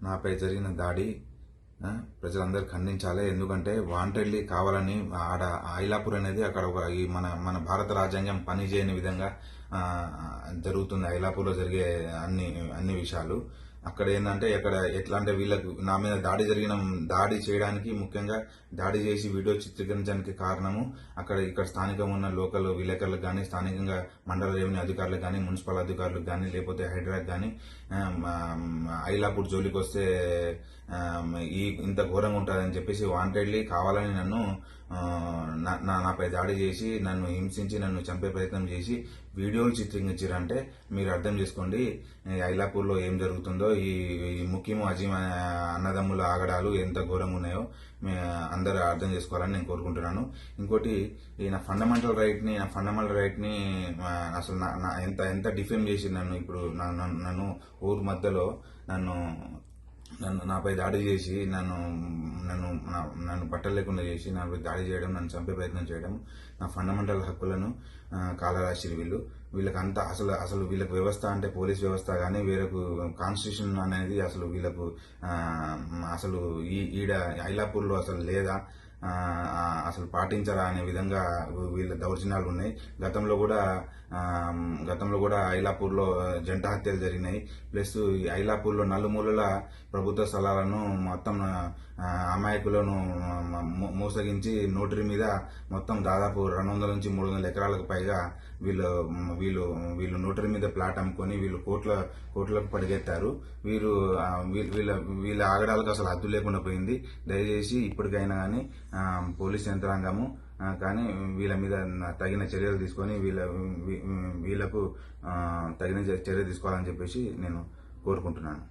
నాపై జరిగిన దాడి ప్రజలందరూ ఖండించాలి. ఎందుకంటే వాంటెడ్లీ కావాలని ఆడ ఐలాపూర్ అనేది అక్కడ ఒక ఈ మన మన భారత రాజ్యాంగం పని చేయని విధంగా జరుగుతుంది. ఐలాపూర్లో జరిగే అన్ని విషయాలు. అక్కడ ఏంటంటే అక్కడ ఎట్లా అంటే వీళ్ళకు నా మీద దాడి చేయడానికి ముఖ్యంగా దాడి చేసి వీడియో చిత్రీకరించడానికి కారణము ఇక్కడ స్థానికంగా ఉన్న లోకల్ విలేకరులకు కానీ, స్థానికంగా మండల రెవెన్యూ అధికారులకు కానీ, మున్సిపల్ అధికారులకు కానీ, లేకపోతే హైడ్రాక్ కానీ ఐలాపూర్ జోలికి వస్తే ఇంత ఘోరంగా ఉంటుందని చెప్పేసి వాంటెడ్లీ కావాలని నన్ను నాపై దాడి చేసి నన్ను హింసించి నన్ను చంపే ప్రయత్నం చేసి వీడియోలు చిత్రీకరించారంటే మీరు అర్థం చేసుకోండి ఐలాపూర్లో ఏం జరుగుతుందో. ఈ ముఖ్యము అజీమ్ అన్నదమ్ముల ఆగడాలు ఎంత ఘోరంగా ఉన్నాయో అందరూ అర్థం చేసుకోవాలని నేను కోరుకుంటున్నాను. ఇంకోటి నా ఫండమెంటల్ రైట్ ని అసలు ఎంత డిఫేమ్ చేసి నన్ను ఇప్పుడు నన్ను ఊరు మధ్యలో నాపై దాడి చేసి నన్ను బట్టలు లేకుండా చేసి నాపై దాడి చేయడం, నన్ను చంపే ప్రయత్నం చేయడం, నా ఫండమెంటల్ హక్కులను కాలరాశిరు వీళ్ళకంతా అసలు వీళ్ళకి వ్యవస్థ అంటే పోలీస్ వ్యవస్థ కానీ వేరకు కాన్స్టిట్యూషన్ అనేది అసలు వీళ్ళకు అసలు ఈడ ఐలాపూర్లో అసలు లేదా, అసలు పాటించరా అనే విధంగా వీళ్ళ దౌర్జన్యాలు ఉన్నాయి. గతంలో కూడా ఐలాపూర్లో జంట హత్యలు జరిగినాయి. ప్లస్ ఐలాపూర్లో నలుమూలల ప్రభుత్వ స్థలాలను మొత్తం అమాయకులను మోసగించి నోటరీ మీద మొత్తం దాదాపు 200 నుంచి 300 ఎకరాలకు పైగా వీళ్ళు నోటరీ మీద ప్లాట్ అమ్ముకొని వీళ్ళు కోట్లకు పడిగెత్తారు. వీళ్ళ ఆగడాలకు అసలు హద్దు లేకుండా పోయింది. దయచేసి ఇప్పటికైనా కానీ పోలీస్ యంత్రాంగము కానీ వీళ్ళ మీద తగిన చర్యలు తీసుకొని వీళ్ళకు తగిన చర్య తీసుకోవాలని చెప్పేసి నేను కోరుకుంటున్నాను.